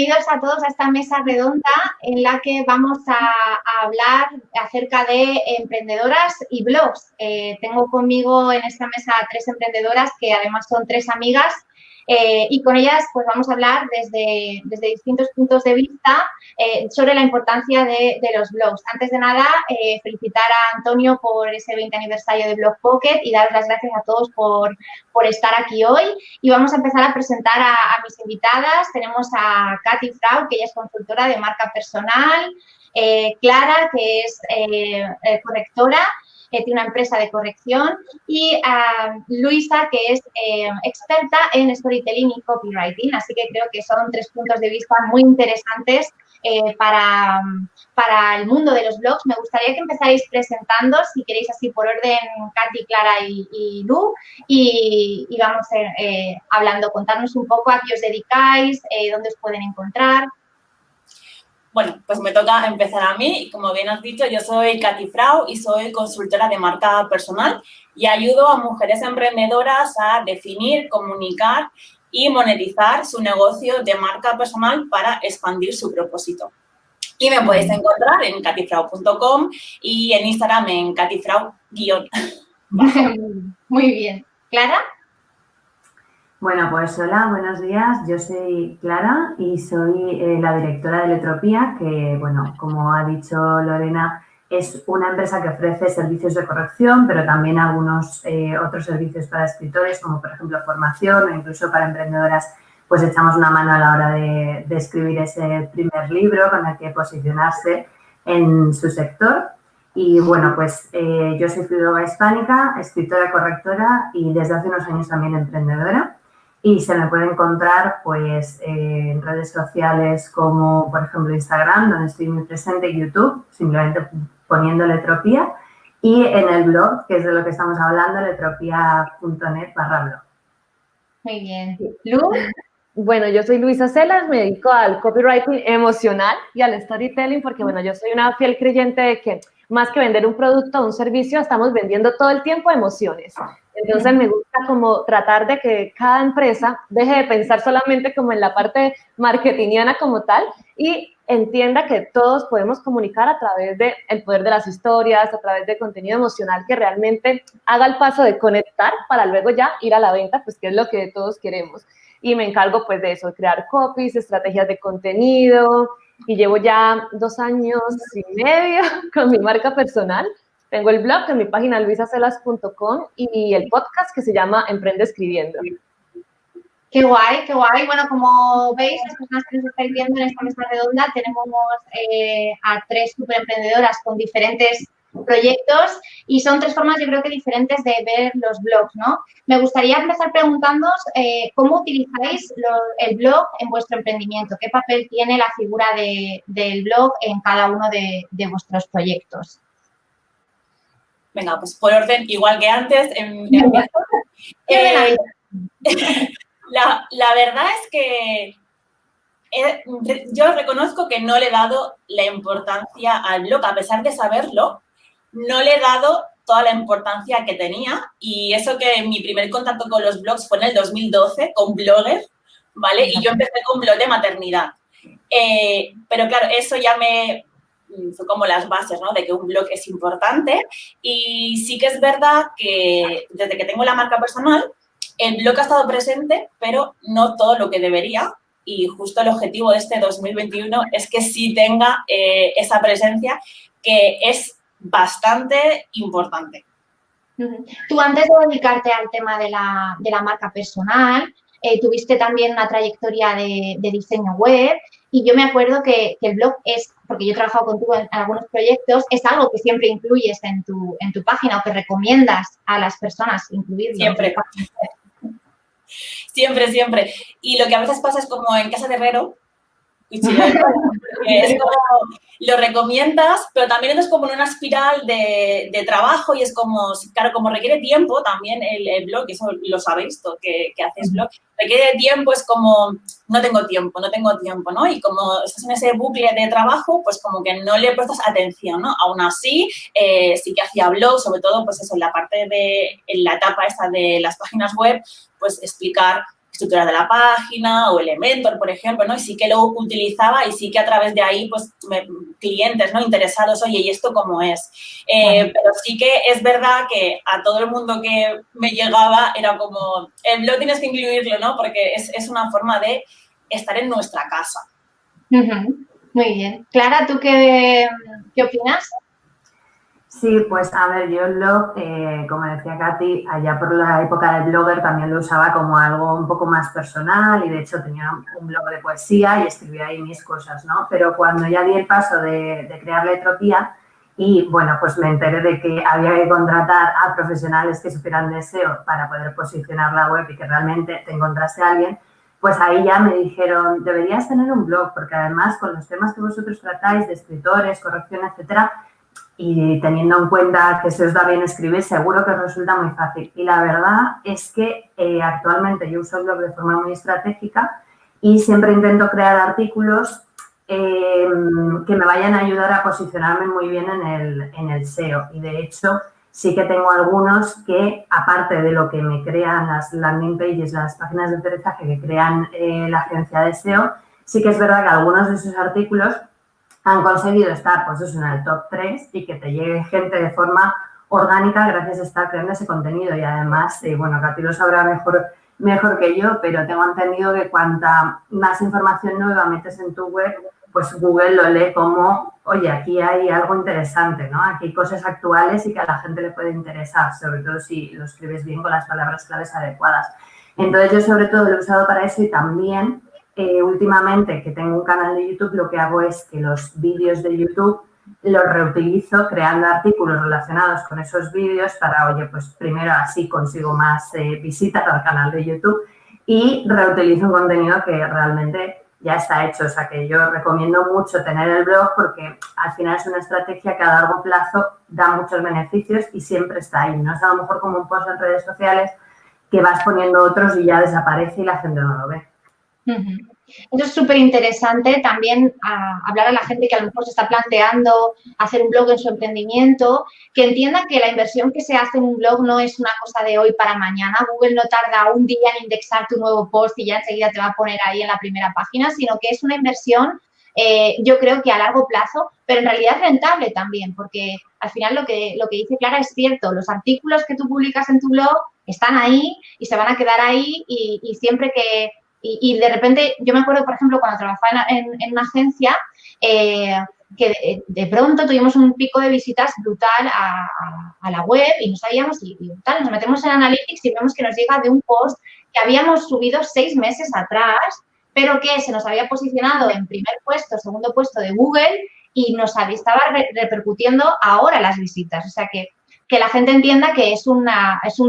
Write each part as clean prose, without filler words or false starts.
bienvenidos a todos a esta mesa redonda en la que vamos a hablar acerca de emprendedoras y blogs. Tengo conmigo en esta mesa a 3 emprendedoras que además son 3 amigas y con ellas pues vamos a hablar desde distintos puntos de vista sobre la importancia de los blogs. Antes de nada, felicitar a Antonio por ese 20 aniversario de Blog Pocket y daros las gracias a todos por estar aquí hoy. Y vamos a empezar a presentar a mis invitadas. Tenemos a Katy Frau, que ella es consultora de marca personal, Clara, que es correctora, tiene una empresa de corrección, y Luisa, que es experta en storytelling y copywriting. Así que creo que son 3 puntos de vista muy interesantes para el mundo de los blogs. Me gustaría que empezarais presentando, si queréis así por orden, Katy, Clara y Lu, y vamos hablando, contarnos un poco a qué os dedicáis, dónde os pueden encontrar. Bueno, pues me toca empezar a mí y como bien has dicho, yo soy Katy Frau y soy consultora de marca personal y ayudo a mujeres emprendedoras a definir, comunicar y monetizar su negocio de marca personal para expandir su propósito. Y me podéis encontrar en katyfrau.com y en Instagram en katyfrau_. Muy bien. ¿Clara? Bueno, pues hola, buenos días. Yo soy Clara y soy la directora de Letropía, que, bueno, como ha dicho Lorena, es una empresa que ofrece servicios de corrección, pero también algunos otros servicios para escritores, como por ejemplo formación o incluso para emprendedoras, pues echamos una mano a la hora de escribir ese primer libro con el que posicionarse en su sector. Y bueno, pues yo soy filóloga hispánica, escritora, correctora y desde hace unos años también emprendedora. Y se me puede encontrar pues en redes sociales como, por ejemplo, Instagram, donde estoy muy presente, y YouTube, simplemente poniendo Letropía, y en el blog, que es de lo que estamos hablando, letropía.net/blog. Muy bien. ¿Lu? Bueno, yo soy Luisa Celas, me dedico al copywriting emocional y al storytelling porque, bueno, yo soy una fiel creyente de que más que vender un producto o un servicio, estamos vendiendo todo el tiempo emociones. Entonces, me gusta como tratar de que cada empresa deje de pensar solamente como en la parte marketingiana como tal y entienda que todos podemos comunicar a través del poder de las historias, a través de contenido emocional que realmente haga el paso de conectar para luego ya ir a la venta, pues que es lo que todos queremos. Y me encargo pues de eso, de crear copies, estrategias de contenido, y llevo ya 2 años y medio con mi marca personal. Tengo el blog en mi página luisacelas.com y el podcast que se llama Emprende Escribiendo. Qué guay, qué guay. Bueno, como veis, las personas que nos estáis viendo en esta mesa redonda, tenemos a 3 superemprendedoras con diferentes proyectos y son 3 formas, yo creo que diferentes de ver los blogs, ¿no? Me gustaría empezar preguntándoos cómo utilizáis el blog en vuestro emprendimiento, qué papel tiene la figura del blog en cada uno de vuestros proyectos. Venga, pues por orden, igual que antes. La verdad es que yo reconozco que no le he dado la importancia al blog, a pesar de saberlo, no le he dado toda la importancia que tenía, y eso que mi primer contacto con los blogs fue en el 2012 con Blogger, ¿vale? Y yo empecé con blog de maternidad. Pero claro, eso ya fue como las bases, ¿no? De que un blog es importante, y sí que es verdad que desde que tengo la marca personal, el blog ha estado presente, pero no todo lo que debería, y justo el objetivo de este 2021 es que sí tenga esa presencia, que es bastante importante. Tú, antes de dedicarte al tema de la marca personal, tuviste también una trayectoria de diseño web, y yo me acuerdo que el blog es, porque yo he trabajado contigo en algunos proyectos, es algo que siempre incluyes en tu página o que recomiendas a las personas incluirlo. Siempre. Siempre. Y lo que a veces pasa es como en casa de herrero, es como lo recomiendas, pero también es como en una espiral de trabajo, y es como, claro, como requiere tiempo también el blog, y eso lo sabéis, que haces blog, requiere tiempo, es como, no tengo tiempo, ¿no? Y como estás en ese bucle de trabajo, pues como que no le prestas atención, ¿no? Aún así, sí que hacía blog, sobre todo, pues eso, en la etapa esta de las páginas web, pues explicar estructura de la página o Elementor, por ejemplo, ¿no? Y sí que lo utilizaba y sí que a través de ahí, pues, clientes, ¿no? Interesados, oye, ¿y esto cómo es? Pero sí que es verdad que a todo el mundo que me llegaba era como, el blog tienes que incluirlo, ¿no? Porque es una forma de estar en nuestra casa. Muy bien. Clara, ¿tú qué opinas? Sí, pues a ver, yo el blog, como decía Katy, allá por la época del blogger también lo usaba como algo un poco más personal y de hecho tenía un blog de poesía y escribía ahí mis cosas, ¿no? Pero cuando ya di el paso de crear Letropía y, bueno, pues me enteré de que había que contratar a profesionales que supieran de SEO para poder posicionar la web y que realmente te encontrase a alguien, pues ahí ya me dijeron, deberías tener un blog porque además con los temas que vosotros tratáis de escritores, corrección, etcétera, y teniendo en cuenta que se os da bien escribir, seguro que os resulta muy fácil. Y la verdad es que actualmente yo uso el blog de forma muy estratégica y siempre intento crear artículos que me vayan a ayudar a posicionarme muy bien en el SEO. Y de hecho, sí que tengo algunos que, aparte de lo que me crean las landing pages, las páginas de aterrizaje que crean la agencia de SEO, sí que es verdad que algunos de esos artículos han conseguido estar, pues eso, en el top 3 y que te llegue gente de forma orgánica gracias a estar creando ese contenido. Y además, bueno, Katy lo sabrá mejor que yo, pero tengo entendido que cuanta más información nueva metes en tu web, pues Google lo lee como, oye, aquí hay algo interesante, ¿no? Aquí hay cosas actuales y que a la gente le puede interesar, sobre todo si lo escribes bien con las palabras claves adecuadas. Entonces, yo sobre todo lo he usado para eso y también últimamente que tengo un canal de YouTube, lo que hago es que los vídeos de YouTube los reutilizo creando artículos relacionados con esos vídeos para, oye, pues primero así consigo más visitas al canal de YouTube y reutilizo un contenido que realmente ya está hecho. O sea, que yo recomiendo mucho tener el blog porque al final es una estrategia que a largo plazo da muchos beneficios y siempre está ahí. No es a lo mejor como un post en redes sociales que vas poniendo otros y ya desaparece y la gente no lo ve. Eso es súper interesante también hablar a la gente que a lo mejor se está planteando hacer un blog en su emprendimiento, que entiendan que la inversión que se hace en un blog no es una cosa de hoy para mañana. Google no tarda un día en indexar tu nuevo post y ya enseguida te va a poner ahí en la primera página, sino que es una inversión, yo creo que a largo plazo, pero en realidad es rentable también, porque al final lo que dice Clara es cierto. Los artículos que tú publicas en tu blog están ahí y se van a quedar ahí y siempre que... Y de repente, yo me acuerdo, por ejemplo, cuando trabajaba en una agencia, que de pronto tuvimos un pico de visitas brutal a la web y no sabíamos, y tal, nos metemos en Analytics y vemos que nos llega de un post que habíamos subido 6 meses atrás, pero que se nos había posicionado en primer puesto, segundo puesto de Google y nos estaba repercutiendo ahora las visitas. O sea que la gente entienda que es un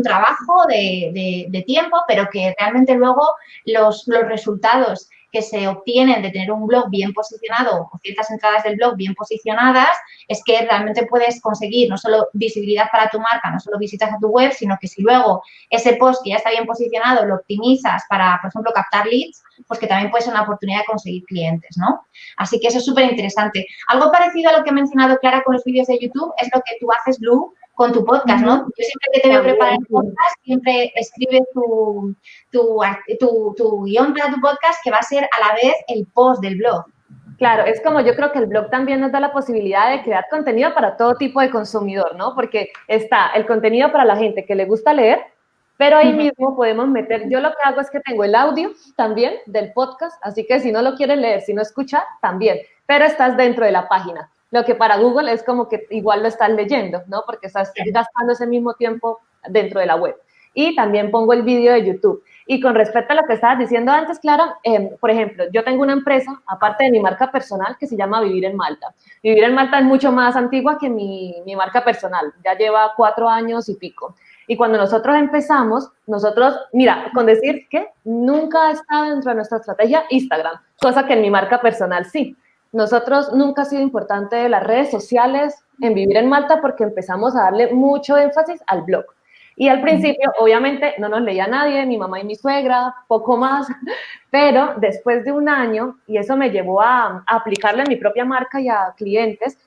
trabajo de tiempo, pero que realmente luego los resultados que se obtienen de tener un blog bien posicionado o ciertas entradas del blog bien posicionadas es que realmente puedes conseguir no solo visibilidad para tu marca, no solo visitas a tu web, sino que si luego ese post que ya está bien posicionado lo optimizas para, por ejemplo, captar leads, pues que también puede ser una oportunidad de conseguir clientes, ¿no? Así que eso es súper interesante. Algo parecido a lo que ha mencionado Clara con los vídeos de YouTube es lo que tú haces, Lu, con tu podcast, ¿no? Yo siempre que te veo preparar el podcast, siempre escribes tu guión para tu podcast que va a ser a la vez el post del blog. Claro, es como yo creo que el blog también nos da la posibilidad de crear contenido para todo tipo de consumidor, ¿no? Porque está el contenido para la gente que le gusta leer, pero ahí mismo podemos meter, yo lo que hago es que tengo el audio también del podcast, así que si no lo quieres leer, si no escuchar, también, pero estás dentro de la página. Lo que para Google es como que igual lo estás leyendo, ¿no? Porque estás gastando ese mismo tiempo dentro de la web. Y también pongo el vídeo de YouTube. Y con respecto a lo que estabas diciendo antes, Clara, por ejemplo, yo tengo una empresa, aparte de mi marca personal, que se llama Vivir en Malta. Vivir en Malta es mucho más antigua que mi marca personal. Ya lleva 4 años y pico. Y cuando nosotros empezamos, mira, con decir que nunca ha estado dentro de nuestra estrategia Instagram, cosa que en mi marca personal sí. Nosotros nunca ha sido importante de las redes sociales en Vivir en Malta porque empezamos a darle mucho énfasis al blog. Y al principio, obviamente, no nos leía nadie, mi mamá y mi suegra, poco más, pero después de un año, y eso me llevó a aplicarle a mi propia marca y a clientes,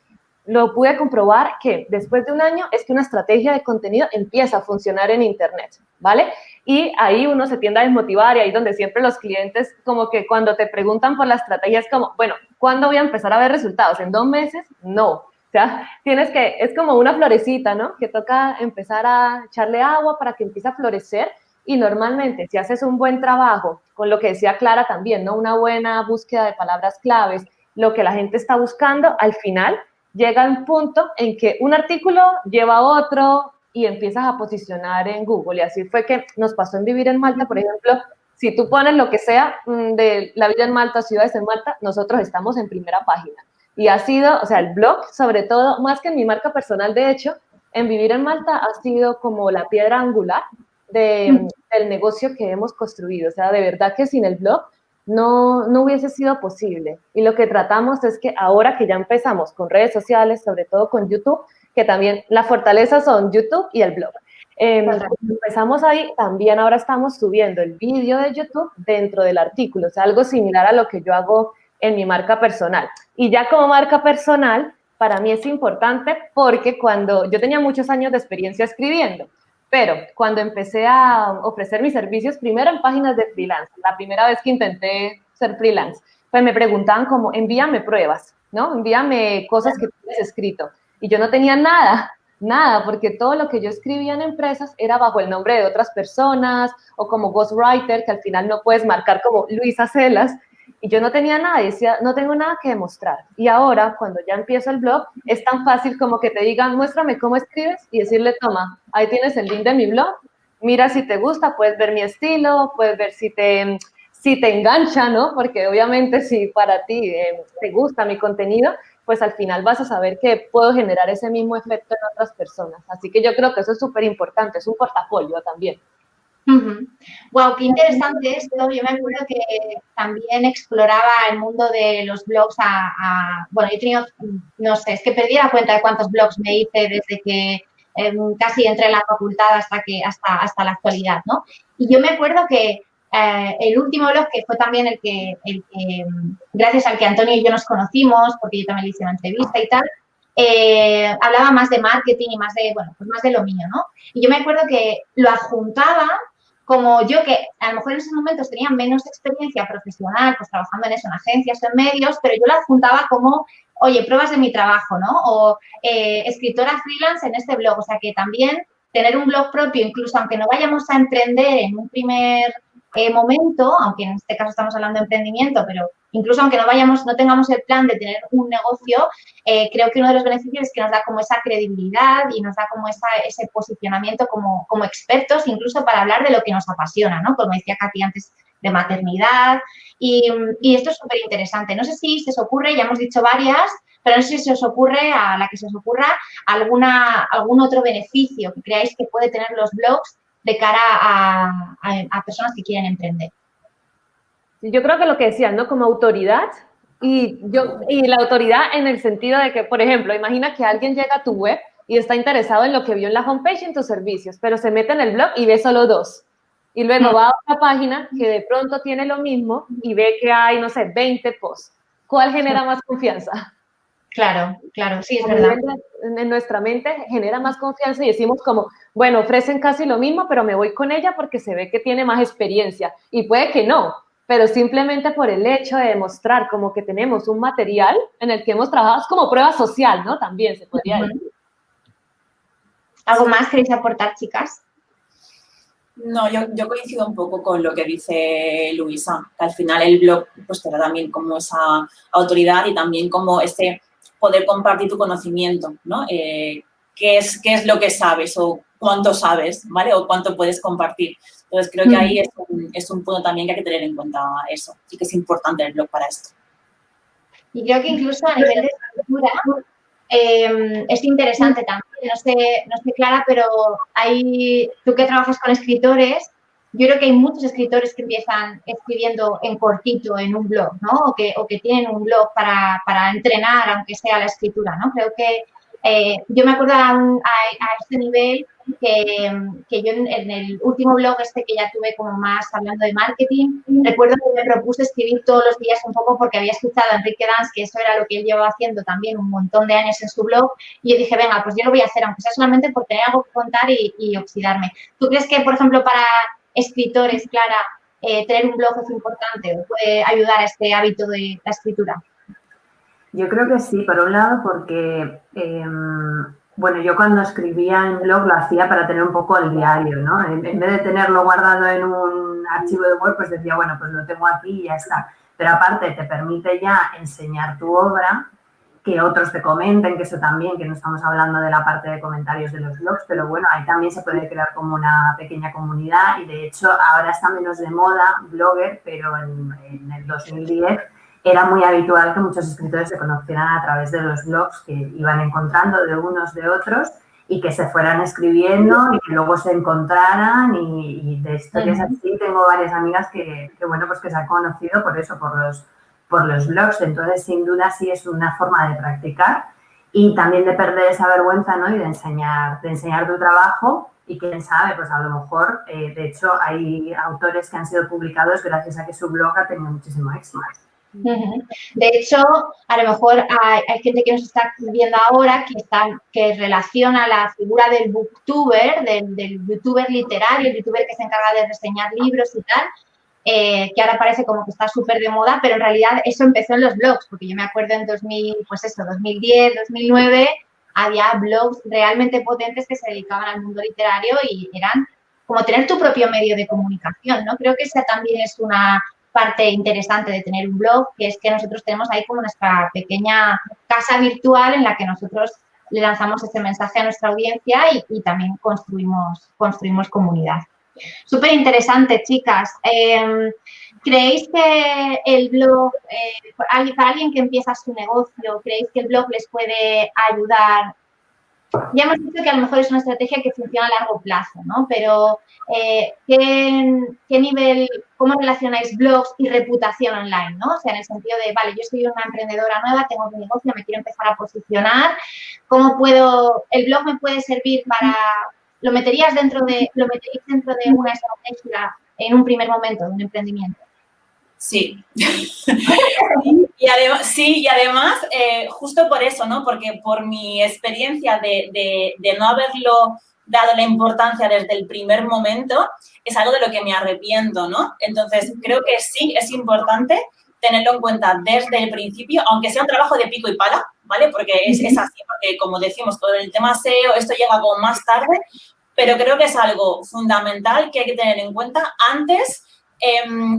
lo pude comprobar que después de un año es que una estrategia de contenido empieza a funcionar en Internet, ¿vale? Y ahí uno se tiende a desmotivar y ahí donde siempre los clientes como que cuando te preguntan por la estrategia es como, bueno, ¿cuándo voy a empezar a ver resultados? ¿En 2 meses? No. O sea, es como una florecita, ¿no? Que toca empezar a echarle agua para que empiece a florecer y normalmente si haces un buen trabajo, con lo que decía Clara también, ¿no? Una buena búsqueda de palabras claves, lo que la gente está buscando, al final llega un punto en que un artículo lleva a otro, y empiezas a posicionar en Google. Y así fue que nos pasó en Vivir en Malta, por ejemplo, si tú pones lo que sea de la vida en Malta, ciudades en Malta, nosotros estamos en primera página. Y ha sido, o sea, el blog, sobre todo, más que en mi marca personal, de hecho, en Vivir en Malta ha sido como la piedra angular del negocio que hemos construido. O sea, de verdad que sin el blog no hubiese sido posible. Y lo que tratamos es que ahora que ya empezamos con redes sociales, sobre todo con YouTube, que también la fortaleza son YouTube y el blog. Empezamos ahí, también ahora estamos subiendo el vídeo de YouTube dentro del artículo, o sea, algo similar a lo que yo hago en mi marca personal. Y ya como marca personal, para mí es importante porque cuando yo tenía muchos años de experiencia escribiendo, pero cuando empecé a ofrecer mis servicios, primero en páginas de freelance, la primera vez que intenté ser freelance, pues me preguntaban como, envíame pruebas, ¿no? Envíame cosas que tienes escrito. Y yo no tenía nada, porque todo lo que yo escribía en empresas era bajo el nombre de otras personas o como ghostwriter, que al final no puedes marcar como Luisa Celas. Y yo no tenía nada, y decía, no tengo nada que demostrar. Y ahora, cuando ya empiezo el blog, es tan fácil como que te digan, muéstrame cómo escribes y decirle, toma, ahí tienes el link de mi blog, mira si te gusta, puedes ver mi estilo, puedes ver si te engancha, ¿no? Porque obviamente si para ti te gusta mi contenido, pues al final vas a saber que puedo generar ese mismo efecto en otras personas. Así que yo creo que eso es súper importante, es un portafolio también. Wow, qué interesante esto. Yo me acuerdo que también exploraba el mundo de los blogs bueno, yo he tenido, no sé, es que perdí la cuenta de cuántos blogs me hice desde que casi entré en la facultad hasta la actualidad, ¿no? Y yo me acuerdo que el último blog, que fue también el que gracias al que Antonio y yo nos conocimos, porque yo también le hice una entrevista y tal, hablaba más de marketing y más de, bueno, pues más de lo mío, ¿no? Y yo me acuerdo que lo adjuntaba como yo, que a lo mejor en esos momentos tenía menos experiencia profesional, pues trabajando en eso, en agencias o en medios, pero yo lo adjuntaba como, oye, pruebas de mi trabajo, ¿no? O escritora freelance en este blog. O sea, que también tener un blog propio, incluso aunque no vayamos a emprender en un primer momento, aunque en este caso estamos hablando de emprendimiento, pero incluso aunque no tengamos el plan de tener un negocio, creo que uno de los beneficios es que nos da como esa credibilidad y nos da como ese posicionamiento como expertos, incluso para hablar de lo que nos apasiona, ¿no? Como decía Katy antes, de maternidad, y esto es súper interesante. No sé si se os ocurre, ya hemos dicho varias, pero no sé si se os ocurre, a la que se os ocurra, algún otro beneficio que creáis que puede tener los blogs de cara a personas que quieren emprender. Yo creo que lo que decían, ¿no? Como autoridad, y la autoridad en el sentido de que, por ejemplo, imagina que alguien llega a tu web y está interesado en lo que vio en la homepage y en tus servicios, pero se mete en el blog y ve solo 2. Y luego va a otra página que de pronto tiene lo mismo y ve que hay, no sé, 20 posts. ¿Cuál genera más confianza? Claro, sí, es verdad. En nuestra mente genera más confianza y decimos como, bueno, ofrecen casi lo mismo, pero me voy con ella porque se ve que tiene más experiencia. Y puede que no, pero simplemente por el hecho de demostrar como que tenemos un material en el que hemos trabajado, es como prueba social, ¿no? También se podría decir. ¿Algo más queréis aportar, chicas? No, yo coincido un poco con lo que dice Luisa, que al final el blog pues te da también como esa autoridad y también como ese poder compartir tu conocimiento, ¿no? ¿Qué es lo que sabes o cuánto sabes, ¿vale? O cuánto puedes compartir. Entonces, creo que ahí es un punto también que hay que tener en cuenta eso. Sí que es importante el blog para esto. Y creo que incluso a nivel de escritura es interesante también. No sé, Clara, pero tú que trabajas con escritores, yo creo que hay muchos escritores que empiezan escribiendo en cortito en un blog, ¿no? O que tienen un blog para entrenar, aunque sea la escritura, ¿no? Creo que yo me acuerdo a este nivel que yo en el último blog que ya tuve como más hablando de marketing, recuerdo que me propuse escribir todos los días un poco porque había escuchado a Enrique Dans, que eso era lo que él llevaba haciendo también un montón de años en su blog, y yo dije, venga, pues yo lo voy a hacer, aunque sea solamente por tener algo que contar y oxidarme. ¿Tú crees que, por ejemplo, para escritores, Clara, tener un blog es importante o puede ayudar a este hábito de la escritura? Yo creo que sí, por un lado porque, bueno, yo cuando escribía en blog lo hacía para tener un poco el diario, ¿no? En vez de tenerlo guardado en un archivo de Word, pues decía, bueno, pues lo tengo aquí y ya está. Pero aparte te permite ya enseñar tu obra, que otros te comenten, que eso también, que no estamos hablando de la parte de comentarios de los blogs, pero bueno, ahí también se puede crear como una pequeña comunidad y de hecho ahora está menos de moda Blogger, pero en el 2010 era muy habitual que muchos escritores se conocieran a través de los blogs que iban encontrando de unos de otros y que se fueran escribiendo y que luego se encontraran y de historias así tengo varias amigas que bueno, pues que se han conocido por eso, por los blogs. Entonces, sin duda, sí es una forma de practicar y también de perder esa vergüenza, ¿no? Y de enseñar tu trabajo y quién sabe, pues a lo mejor, de hecho, hay autores que han sido publicados gracias a que su blog ha tenido muchísimo éxito. De hecho, a lo mejor hay gente que nos está viendo ahora que relaciona la figura del booktuber, del youtuber literario, el youtuber que se encarga de reseñar libros y tal, que ahora parece como que está súper de moda, pero en realidad eso empezó en los blogs, porque yo me acuerdo en 2010, 2009, había blogs realmente potentes que se dedicaban al mundo literario y eran como tener tu propio medio de comunicación, ¿no? Creo que esa también es una parte interesante de tener un blog, que es que nosotros tenemos ahí como nuestra pequeña casa virtual en la que nosotros le lanzamos ese mensaje a nuestra audiencia y también construimos comunidad. Súper interesante, chicas. ¿Creéis que el blog, para alguien que empieza su negocio, creéis que el blog les puede ayudar? Ya hemos dicho que a lo mejor es una estrategia que funciona a largo plazo, ¿no? Pero, ¿qué nivel, cómo relacionáis blogs y reputación online, ¿no? O sea, en el sentido de, vale, yo soy una emprendedora nueva, tengo mi negocio, me quiero empezar a posicionar. El blog me puede servir para, ¿lo meteríais dentro de una estrategia en un primer momento de un emprendimiento? Sí. Y además, justo por eso, ¿no? Porque por mi experiencia de no haberlo dado la importancia desde el primer momento, es algo de lo que me arrepiento, ¿no? Entonces, creo que sí es importante tenerlo en cuenta desde el principio, aunque sea un trabajo de pico y pala, ¿vale? Porque es así, porque como decimos, todo el tema SEO, esto llega como más tarde, pero creo que es algo fundamental que hay que tener en cuenta antes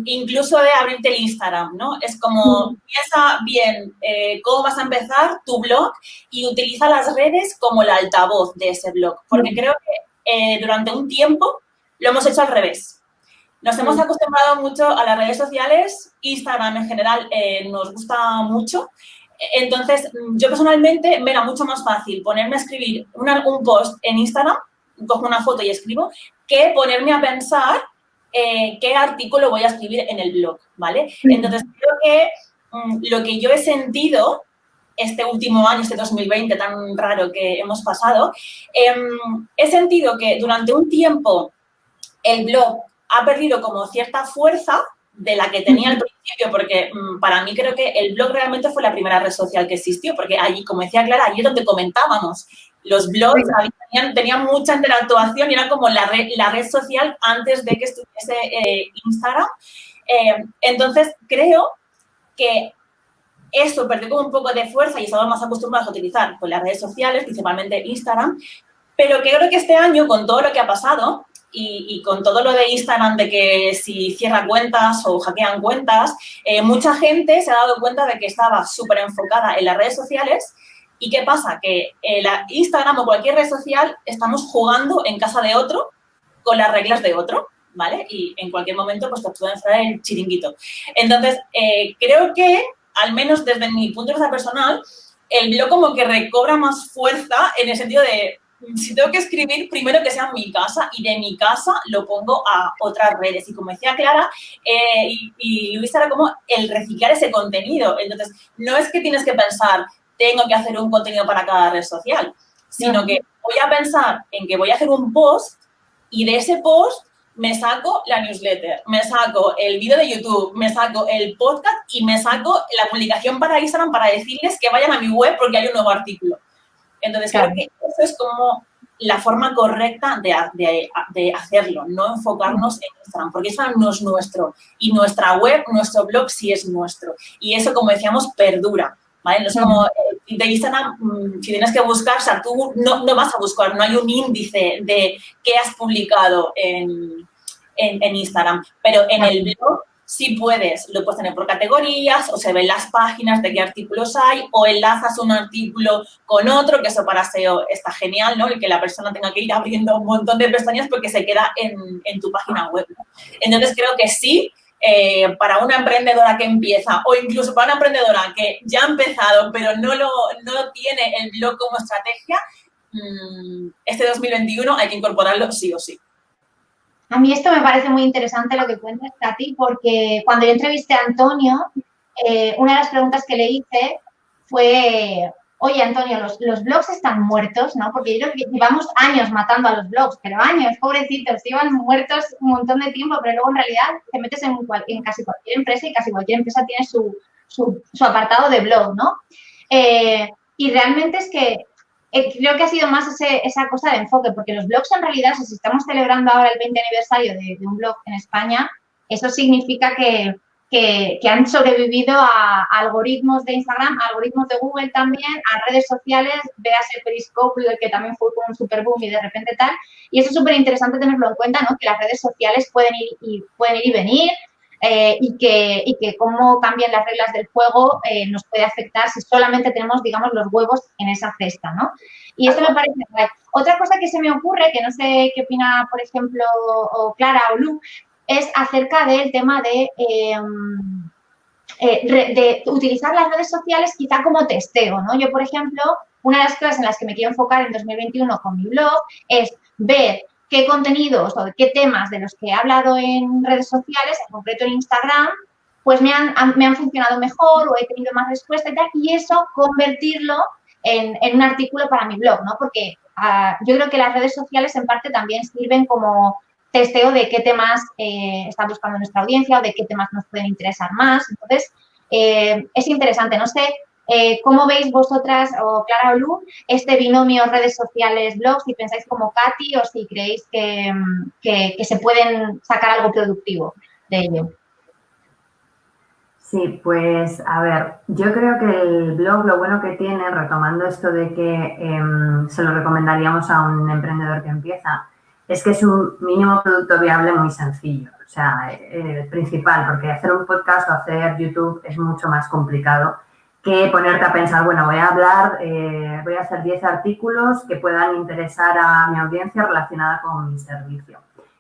incluso de abrirte el Instagram, ¿no? Es como, piensa bien cómo vas a empezar tu blog y utiliza las redes como el altavoz de ese blog, porque creo que durante un tiempo lo hemos hecho al revés. Nos hemos acostumbrado mucho a las redes sociales, Instagram en general nos gusta mucho. Entonces, yo personalmente me era mucho más fácil ponerme a escribir un post en Instagram, cojo una foto y escribo, que ponerme a pensar qué artículo voy a escribir en el blog, ¿vale? Entonces, creo que lo que yo he sentido este último año, este 2020 tan raro que hemos pasado, he sentido que durante un tiempo el blog ha perdido como cierta fuerza de la que tenía al principio, porque para mí creo que el blog realmente fue la primera red social que existió, porque allí, como decía Clara, allí es donde comentábamos. Los blogs tenían mucha interactuación y era como la red social antes de que estuviese Instagram. Entonces, creo que eso perdió como un poco de fuerza y estamos más acostumbrados a utilizar pues, las redes sociales, principalmente Instagram, pero que creo que este año, con todo lo que ha pasado y con todo lo de Instagram, de que si cierran cuentas o hackean cuentas, mucha gente se ha dado cuenta de que estaba súper enfocada en las redes sociales. ¿Y qué pasa? Que la Instagram o cualquier red social estamos jugando en casa de otro con las reglas de otro, ¿vale? Y en cualquier momento pues te pueden entrar el chiringuito. Entonces, creo que, al menos desde mi punto de vista personal, el blog como que recobra más fuerza en el sentido de, si tengo que escribir, primero que sea en mi casa y de mi casa lo pongo a otras redes. Y como decía Clara, y Luisa, era como el reciclar ese contenido. Entonces, no es que tienes que pensar, tengo que hacer un contenido para cada red social, sino que voy a pensar en que voy a hacer un post y de ese post me saco la newsletter, me saco el vídeo de YouTube, me saco el podcast y me saco la publicación para Instagram para decirles que vayan a mi web porque hay un nuevo artículo. Entonces, creo que eso es como la forma correcta de hacerlo, no enfocarnos en Instagram, porque Instagram no es nuestro y nuestra web, nuestro blog sí es nuestro. Y eso, como decíamos, perdura, ¿vale? No es como de Instagram, si tienes que buscar, o sea, tú no vas a buscar, no hay un índice de qué has publicado en Instagram, pero en el blog sí puedes, lo puedes tener por categorías o se ven las páginas de qué artículos hay o enlazas un artículo con otro, que eso para SEO está genial, ¿no? El que la persona tenga que ir abriendo un montón de pestañas porque se queda en tu página web, ¿no? Entonces, creo que sí, para una emprendedora que empieza o incluso para una emprendedora que ya ha empezado pero no tiene el blog como estrategia, este 2021 hay que incorporarlo sí o sí. A mí esto me parece muy interesante lo que cuentas, Katy, porque cuando yo entrevisté a Antonio, una de las preguntas que le hice fue, oye, Antonio, los blogs están muertos, ¿no? Porque yo creo que llevamos años matando a los blogs, pero años, pobrecitos, llevan muertos un montón de tiempo, pero luego en realidad te metes en casi cualquier empresa y casi cualquier empresa tiene su apartado de blog, ¿no? Y realmente es que creo que ha sido más esa cosa de enfoque, porque los blogs en realidad, si estamos celebrando ahora el 20 aniversario de un blog en España, eso significa que han sobrevivido a algoritmos de Instagram, a algoritmos de Google también, a redes sociales, véase Periscope, que también fue un super boom y de repente tal. Y eso es súper interesante tenerlo en cuenta, ¿no? Que las redes sociales pueden ir y venir, y que cómo cambian las reglas del juego nos puede afectar si solamente tenemos, digamos, los huevos en esa cesta, ¿no? Y esto me parece guay. Otra cosa que se me ocurre, que no sé qué opina, por ejemplo, o Clara o Lu, es acerca del tema de utilizar las redes sociales quizá como testeo, ¿no? Yo, por ejemplo, una de las cosas en las que me quiero enfocar en 2021 con mi blog es ver qué contenidos o qué temas de los que he hablado en redes sociales, en concreto en Instagram, pues me han funcionado mejor o he tenido más respuesta y tal, y eso convertirlo en un artículo para mi blog, ¿no? Porque yo creo que las redes sociales en parte también sirven como testeo de qué temas está buscando nuestra audiencia o de qué temas nos pueden interesar más. Entonces, es interesante. No sé cómo veis vosotras, o Clara o Lu, este binomio redes sociales, blogs, si pensáis como Katy o si creéis que se pueden sacar algo productivo de ello. Sí, pues a ver, yo creo que el blog lo bueno que tiene, retomando esto de que se lo recomendaríamos a un emprendedor que empieza, es que es un mínimo producto viable muy sencillo, o sea, el principal, porque hacer un podcast o hacer YouTube es mucho más complicado que ponerte a pensar, bueno, voy a hacer 10 artículos que puedan interesar a mi audiencia relacionada con mi servicio.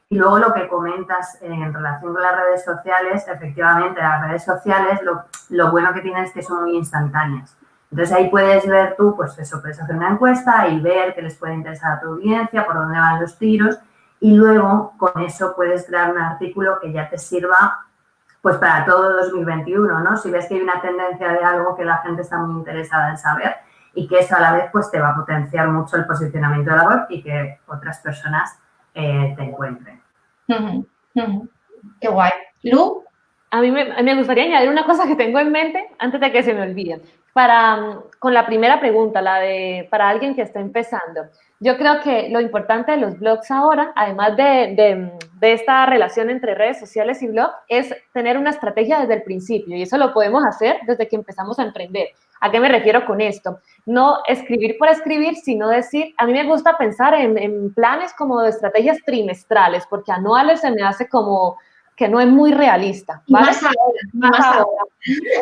Y luego lo que comentas en relación con las redes sociales, efectivamente, las redes sociales lo bueno que tienen es que son muy instantáneas. Entonces, ahí puedes ver tú, pues eso, puedes hacer una encuesta y ver qué les puede interesar a tu audiencia, por dónde van los tiros, y luego con eso puedes crear un artículo que ya te sirva pues para todo 2021, ¿no? Si ves que hay una tendencia de algo que la gente está muy interesada en saber y que eso a la vez pues te va a potenciar mucho el posicionamiento de la web y que otras personas te encuentren. Qué guay. ¿Lu? A mí me gustaría añadir una cosa que tengo en mente antes de que se me olvide. Con la primera pregunta, para alguien que está empezando, yo creo que lo importante de los blogs ahora, además de esta relación entre redes sociales y blog, es tener una estrategia desde el principio, y eso lo podemos hacer desde que empezamos a emprender. ¿A qué me refiero con esto? No escribir por escribir, sino decir, a mí me gusta pensar en planes como de estrategias trimestrales, porque anuales se me hace como que no es muy realista, ¿vale? Más ahora.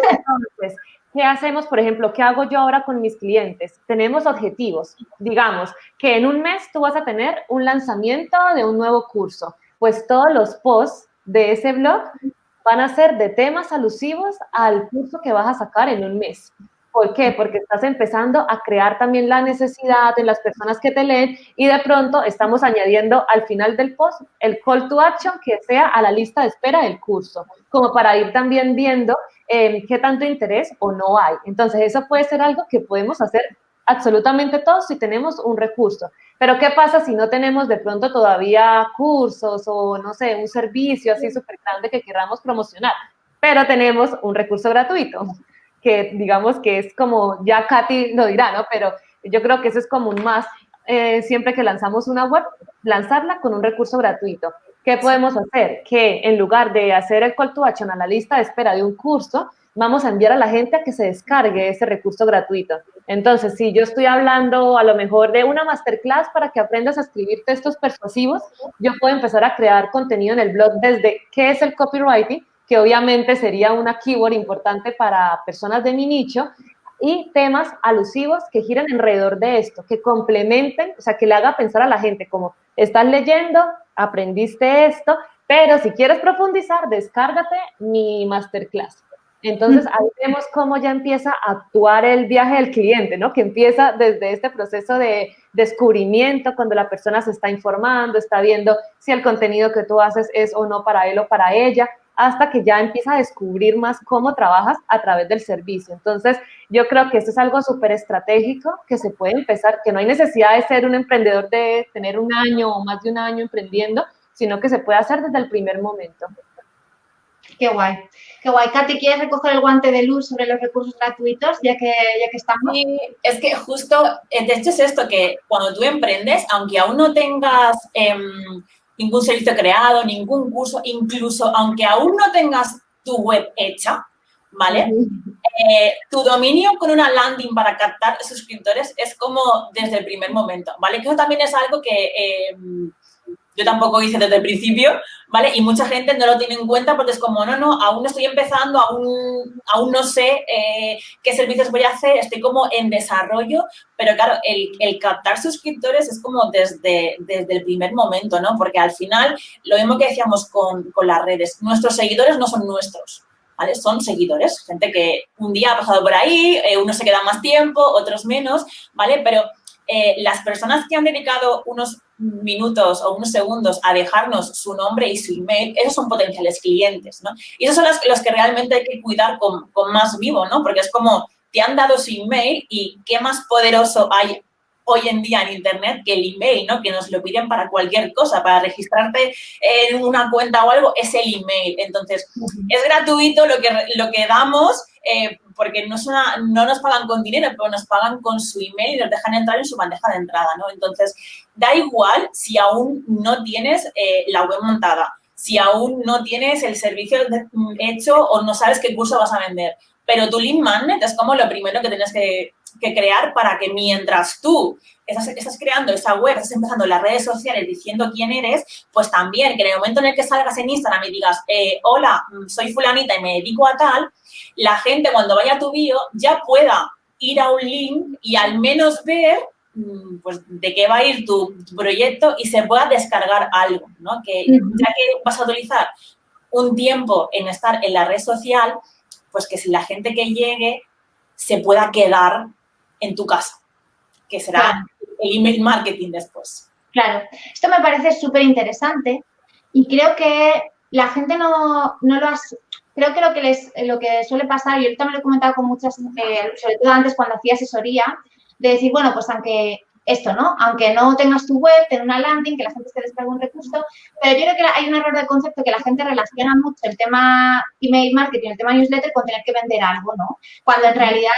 Entonces, ¿qué hacemos, por ejemplo? ¿Qué hago yo ahora con mis clientes? Tenemos objetivos. Digamos que en un mes tú vas a tener un lanzamiento de un nuevo curso. Pues todos los posts de ese blog van a ser de temas alusivos al curso que vas a sacar en un mes. ¿Por qué? Porque estás empezando a crear también la necesidad en las personas que te leen y de pronto estamos añadiendo al final del post el call to action que sea a la lista de espera del curso, como para ir también viendo qué tanto interés o no hay. Entonces, eso puede ser algo que podemos hacer absolutamente todos si tenemos un recurso. Pero, ¿qué pasa si no tenemos de pronto todavía cursos o, no sé, un servicio así súper grande que queramos promocionar? Pero tenemos un recurso gratuito, que digamos que es como, ya Katy lo dirá, ¿no? Pero yo creo que eso es como un más. siempre que lanzamos una web, lanzarla con un recurso gratuito. ¿Qué podemos hacer? Que en lugar de hacer el call to action a la lista de espera de un curso, vamos a enviar a la gente a que se descargue ese recurso gratuito. Entonces, si yo estoy hablando a lo mejor de una masterclass para que aprendas a escribir textos persuasivos, yo puedo empezar a crear contenido en el blog desde qué es el copywriting, que obviamente sería una keyword importante para personas de mi nicho, y temas alusivos que giren alrededor de esto, que complementen, o sea, que le haga pensar a la gente como, estás leyendo, aprendiste esto, pero si quieres profundizar, descárgate mi masterclass. Entonces, ahí vemos cómo ya empieza a actuar el viaje del cliente, ¿no? Que empieza desde este proceso de descubrimiento, cuando la persona se está informando, está viendo si el contenido que tú haces es o no para él o para ella, hasta que ya empieza a descubrir más cómo trabajas a través del servicio. Entonces, yo creo que esto es algo súper estratégico que se puede empezar, que no hay necesidad de ser un emprendedor, de tener un año o más de un año emprendiendo, sino que se puede hacer desde el primer momento. Qué guay, qué guay. Katy, ¿quieres recoger el guante de luz sobre los recursos gratuitos, ya que estamos? Sí, es que justo, de hecho es esto, que cuando tú emprendes, aunque aún no tengas ningún servicio creado, ningún curso, incluso aunque aún no tengas tu web hecha, ¿vale? Tu dominio con una landing para captar suscriptores es como desde el primer momento, ¿vale? Que eso también es algo que yo tampoco hice desde el principio, ¿vale? Y mucha gente no lo tiene en cuenta porque es como, no, aún estoy empezando, aún no sé qué servicios voy a hacer, estoy como en desarrollo, pero claro, el captar suscriptores es como desde el primer momento, ¿no? Porque al final, lo mismo que decíamos con las redes, nuestros seguidores no son nuestros, ¿vale? Son seguidores, gente que un día ha pasado por ahí, unos se quedan más tiempo, otros menos, ¿vale? Pero las personas que han dedicado unos minutos o unos segundos a dejarnos su nombre y su email, esos son potenciales clientes, ¿no? Y esos son los que realmente hay que cuidar con más vivo, ¿no? Porque es como, te han dado su email y qué más poderoso hay hoy en día en Internet que el email, ¿no? Que nos lo piden para cualquier cosa, para registrarte en una cuenta o algo, es el email. Entonces, es gratuito lo que damos, porque no nos pagan con dinero, pero nos pagan con su email y nos dejan entrar en su bandeja de entrada, ¿no? Entonces, da igual si aún no tienes la web montada, si aún no tienes el servicio hecho o no sabes qué curso vas a vender, pero tu lead magnet es como lo primero que tienes que crear para que mientras tú estás creando esa web, estás empezando las redes sociales diciendo quién eres, pues también que en el momento en el que salgas en Instagram y digas, hola, soy fulanita y me dedico a tal, la gente cuando vaya a tu bio ya pueda ir a un link y al menos ver pues de qué va a ir tu proyecto y se pueda descargar algo, ¿no? Que ya que vas a utilizar un tiempo en estar en la red social, pues que si la gente que llegue se pueda quedar en tu casa, que será el email marketing después. Claro, esto me parece súper interesante y creo que la gente no lo hace. Creo que lo que suele pasar, y ahorita me lo he comentado con muchas, sobre todo antes cuando hacía asesoría, de decir, bueno, pues aunque no tengas tu web, ten una landing, que la gente se descargue un recurso, pero yo creo que hay un error de concepto que la gente relaciona mucho el tema email marketing, el tema newsletter con tener que vender algo, ¿no? Cuando en realidad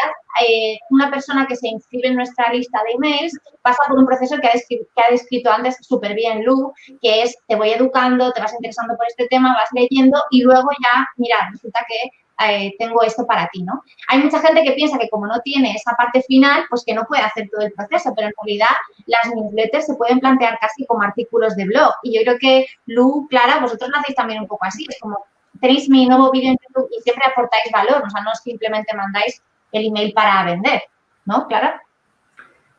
una persona que se inscribe en nuestra lista de emails pasa por un proceso que ha descrito antes súper bien Lu, que es te voy educando, te vas interesando por este tema, vas leyendo y luego ya, mira, resulta que tengo esto para ti, ¿no? Hay mucha gente que piensa que como no tiene esa parte final, pues que no puede hacer todo el proceso, pero en realidad las newsletters se pueden plantear casi como artículos de blog. Y yo creo que Lu, Clara, vosotros lo hacéis también un poco así. Es como, tenéis mi nuevo vídeo en YouTube y siempre aportáis valor, o sea, no simplemente mandáis el email para vender, ¿no, Clara?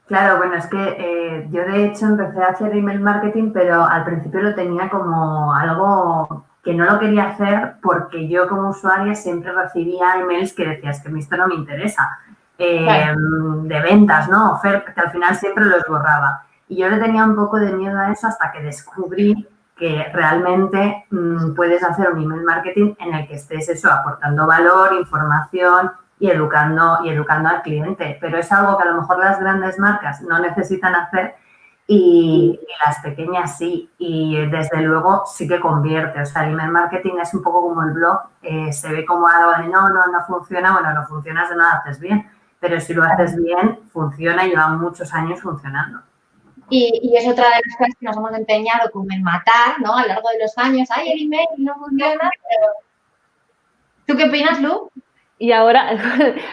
Claro, bueno, es que yo de hecho empecé a hacer email marketing, pero al principio lo tenía como algo que no lo quería hacer porque yo como usuaria siempre recibía emails que decías que esto no me interesa, de ventas, ¿no? Oferta, que al final siempre los borraba. Y yo le tenía un poco de miedo a eso hasta que descubrí que realmente puedes hacer un email marketing en el que estés eso, aportando valor, información y educando al cliente. Pero es algo que a lo mejor las grandes marcas no necesitan hacer y las pequeñas sí. Y desde luego sí que convierte. O sea, el email marketing es un poco como el blog. Se ve como algo de no funciona. Bueno, no funciona si no lo haces bien. Pero si lo haces bien, funciona y lleva muchos años funcionando. Y es otra de las cosas que nos hemos empeñado como en matar, ¿no? A lo largo de los años. ¡Ay, el email no funciona! Pero... ¿Tú qué opinas, Lu? Y ahora,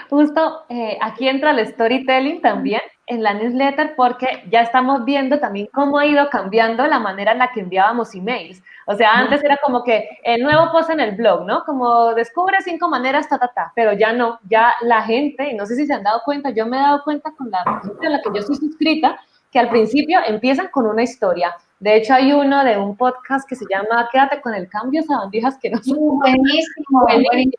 justo aquí entra el storytelling también en la newsletter porque ya estamos viendo también cómo ha ido cambiando la manera en la que enviábamos emails. O sea, antes era como que el nuevo post en el blog, ¿no? Como descubre 5 maneras, pero ya no, ya la gente, y no sé si se han dado cuenta, yo me he dado cuenta con la gente en la que yo estoy suscrita, que al principio empiezan con una historia. De hecho, hay uno de un podcast que se llama Quédate con el cambio, sabandijas que no son. Buenísimo, buenísimo.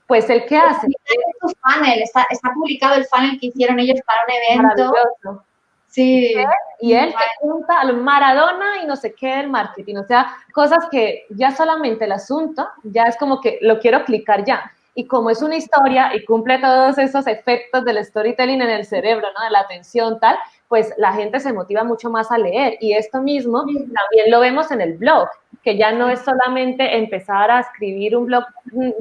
Pues el que hace. Tu funnel, está publicado el funnel que hicieron ellos para un evento. Maravilloso. Sí. Y él te cuenta al Maradona y no sé qué del marketing. O sea, cosas que ya solamente el asunto, ya es como que lo quiero clicar ya. Y como es una historia y cumple todos esos efectos del storytelling en el cerebro, ¿no? De la atención, tal, pues la gente se motiva mucho más a leer. Y esto mismo también lo vemos en el blog, que ya no es solamente empezar a escribir un blog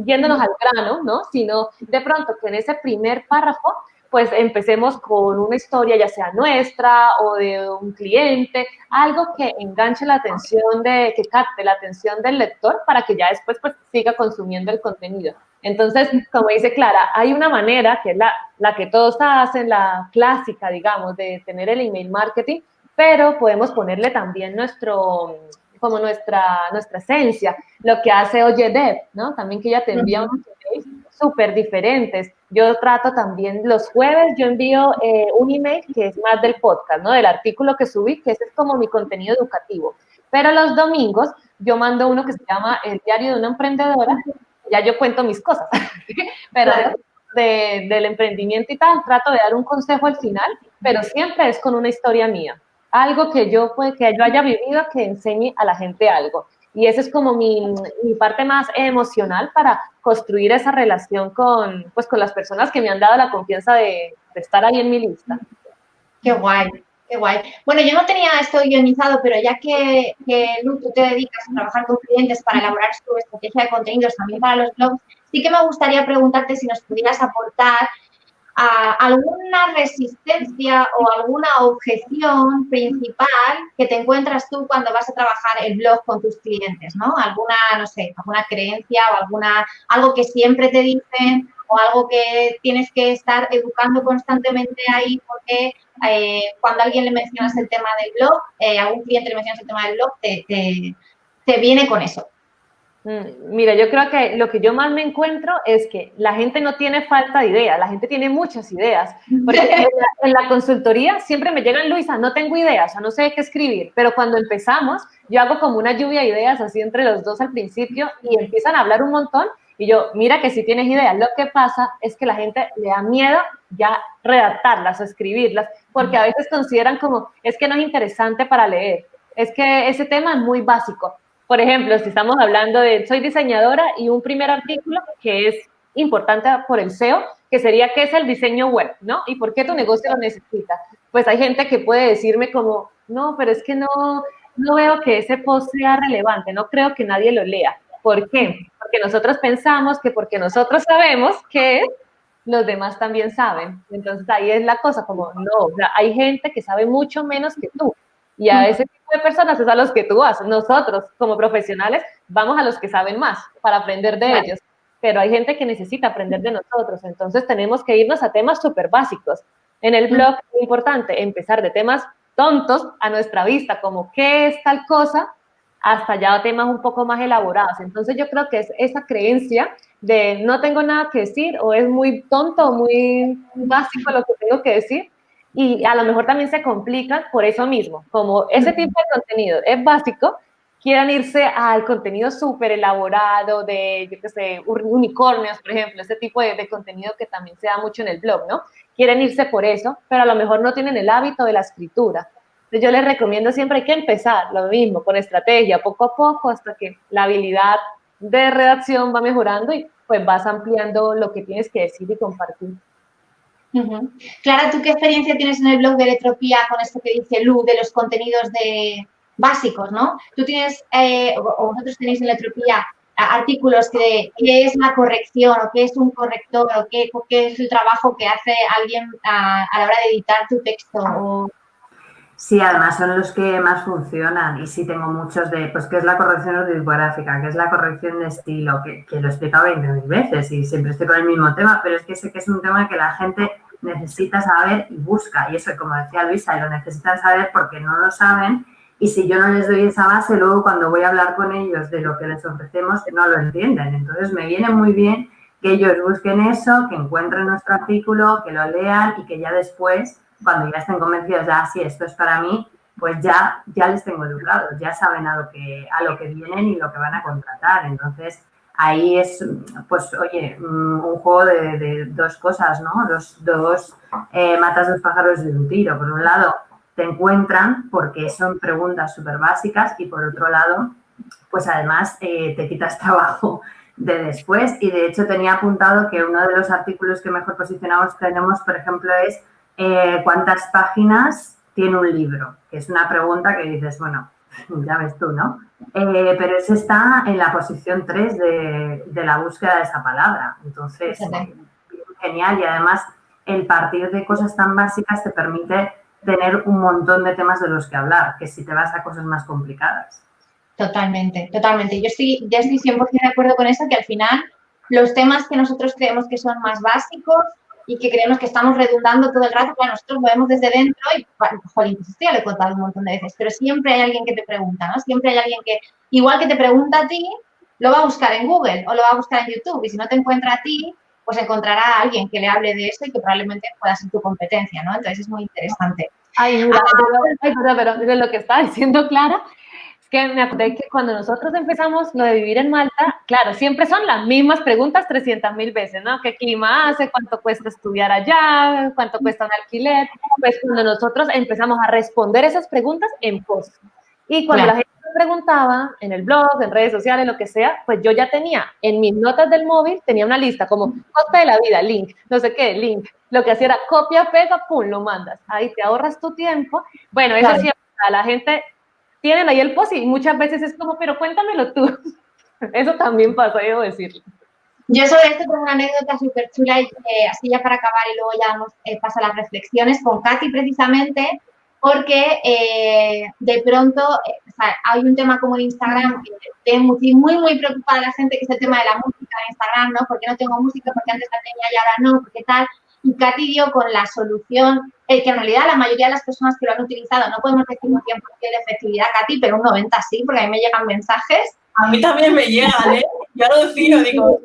yéndonos al grano, ¿no? Sino de pronto que en ese primer párrafo, pues empecemos con una historia, ya sea nuestra o de un cliente, algo que enganche la atención, que capte la atención del lector para que ya después pues siga consumiendo el contenido. Entonces, como dice Clara, hay una manera que es la que todos hacen, la clásica, digamos, de tener el email marketing, pero podemos ponerle también nuestra esencia, lo que hace Oyedev, ¿no? También que ella te envía unos emails súper diferentes. Yo trato también los jueves, yo envío un email que es más del podcast, ¿no? Del artículo que subí, que ese es como mi contenido educativo. Pero los domingos yo mando uno que se llama El diario de una emprendedora, ya yo cuento mis cosas, pero del emprendimiento y tal, trato de dar un consejo al final, pero siempre es con una historia mía. Algo que yo haya vivido que enseñe a la gente algo. Y esa es como mi parte más emocional para construir esa relación con las personas que me han dado la confianza de estar ahí en mi lista. Qué guay, qué guay. Bueno, yo no tenía esto guionizado, pero ya que Lu, tú te dedicas a trabajar con clientes para elaborar su estrategia de contenidos también para los blogs, sí que me gustaría preguntarte si nos pudieras aportar alguna resistencia o alguna objeción principal que te encuentras tú cuando vas a trabajar el blog con tus clientes, ¿no? Alguna, no sé, alguna creencia o algo que siempre te dicen o algo que tienes que estar educando constantemente ahí porque cuando a alguien le mencionas el tema del blog, a algún cliente le mencionas el tema del blog, te viene con eso. Mira, yo creo que lo que yo más me encuentro es que la gente no tiene falta de ideas, la gente tiene muchas ideas. Porque en la consultoría siempre me llegan, Luisa, no tengo ideas, o sea, no sé qué escribir, pero cuando empezamos, yo hago como una lluvia de ideas así entre los dos al principio y empiezan a hablar un montón y yo, mira que sí tienes ideas. Lo que pasa es que la gente le da miedo ya redactarlas o escribirlas, porque a veces consideran como, es que no es interesante para leer, es que ese tema es muy básico. Por ejemplo, si estamos hablando de soy diseñadora y un primer artículo que es importante por el SEO, que sería qué es el diseño web, ¿no? Y por qué tu negocio lo necesita. Pues hay gente que puede decirme como, no, pero es que no veo que ese post sea relevante, no creo que nadie lo lea. ¿Por qué? Porque nosotros pensamos que porque nosotros sabemos que los demás también saben. Entonces ahí es la cosa, como no, o sea, hay gente que sabe mucho menos que tú. Y a ese tipo de personas es a los que tú vas. Nosotros, como profesionales, vamos a los que saben más para aprender de ellos. Pero hay gente que necesita aprender de nosotros. Entonces tenemos que irnos a temas súper básicos. En el blog es importante empezar de temas tontos a nuestra vista, como qué es tal cosa, hasta ya temas un poco más elaborados. Entonces yo creo que es esa creencia de no tengo nada que decir o es muy tonto o muy básico lo que tengo que decir. Y a lo mejor también se complican por eso mismo, como ese tipo de contenido es básico, quieran irse al contenido súper elaborado de, yo qué sé, unicornios, por ejemplo, ese tipo de contenido que también se da mucho en el blog, ¿no? Quieren irse por eso, pero a lo mejor no tienen el hábito de la escritura. Entonces yo les recomiendo siempre hay que empezar lo mismo, con estrategia, poco a poco, hasta que la habilidad de redacción va mejorando y pues vas ampliando lo que tienes que decir y compartir. Clara, ¿tú qué experiencia tienes en el blog de Eletropía con esto que dice Lu, de los contenidos básicos, ¿no? Tú tienes, o vosotros tenéis en Eletropía artículos de qué es la corrección o qué es un corrector o qué es el trabajo que hace alguien a la hora de editar tu texto. Sí, además son los que más funcionan y sí tengo muchos de, pues, ¿qué es la corrección ortotipográfica? ¿Qué es la corrección de estilo? Que lo he explicado 20.000 veces y siempre estoy con el mismo tema, pero es que sé que es un tema que la gente necesita saber y busca. Y eso, como decía Luisa, lo necesitan saber porque no lo saben y si yo no les doy esa base, luego cuando voy a hablar con ellos de lo que les ofrecemos, no lo entienden. Entonces, me viene muy bien que ellos busquen eso, que encuentren nuestro artículo, que lo lean y que ya después, cuando ya estén convencidos de, sí, esto es para mí, pues ya les tengo educados, ya saben a lo que vienen y lo que van a contratar. Entonces, ahí es, pues, oye, un juego de dos cosas, ¿no? Dos matas dos pájaros de un tiro. Por un lado, te encuentran porque son preguntas súper básicas y por otro lado, pues además te quitas trabajo de después. Y de hecho tenía apuntado que uno de los artículos que mejor posicionados tenemos, por ejemplo, es ¿cuántas páginas tiene un libro? Que es una pregunta que dices, bueno, ya ves tú, ¿no? Pero ese está en la posición 3 de la búsqueda de esa palabra. Entonces, genial. Y además, el partir de cosas tan básicas te permite tener un montón de temas de los que hablar, que si te vas a cosas más complicadas. Totalmente, totalmente. Yo estoy 100% de acuerdo con eso, que al final los temas que nosotros creemos que son más básicos y que creemos que estamos redundando todo el rato, bueno, nosotros lo vemos desde dentro y, jolín, pues esto ya lo he contado un montón de veces, pero siempre hay alguien que te pregunta, ¿no? Siempre hay alguien que, igual que te pregunta a ti, lo va a buscar en Google o lo va a buscar en YouTube y si no te encuentra a ti, pues encontrará a alguien que le hable de eso y que probablemente pueda ser tu competencia, ¿no? Entonces es muy interesante. Ay, mira, pero de lo que está diciendo Clara, es que me acordé que cuando nosotros empezamos lo de vivir en Malta, claro, siempre son las mismas preguntas 300.000 veces, ¿no? ¿Qué clima hace? ¿Cuánto cuesta estudiar allá? ¿Cuánto cuesta un alquiler? Pues cuando nosotros empezamos a responder esas preguntas en post. Y cuando la gente me preguntaba en el blog, en redes sociales, lo que sea, pues yo ya tenía en mis notas del móvil, tenía una lista como costa de la vida, link, no sé qué, link. Lo que hacía era copia, pega, pum, lo mandas. Ahí te ahorras tu tiempo. Bueno, eso sí, a la gente tienen ahí el post y muchas veces es como, pero cuéntamelo tú. Eso también pasa, debo decirlo. Yo sobre esto tengo una anécdota súper chula, y así ya para acabar y luego ya damos paso a las reflexiones con Katy precisamente, porque de pronto o sea, hay un tema como en Instagram que tiene muy preocupada la gente, que es el tema de la música en Instagram, ¿no? ¿Por qué no tengo música? ¿Por qué antes la tenía y ahora no? ¿Por qué tal? Y Katy dio con la solución, que en realidad la mayoría de las personas que lo han utilizado, no podemos decir un 100% de efectividad, Katy, pero un 90% sí, porque a mí me llegan mensajes. A mí también me llegan, ¿eh? Yo alucino, digo,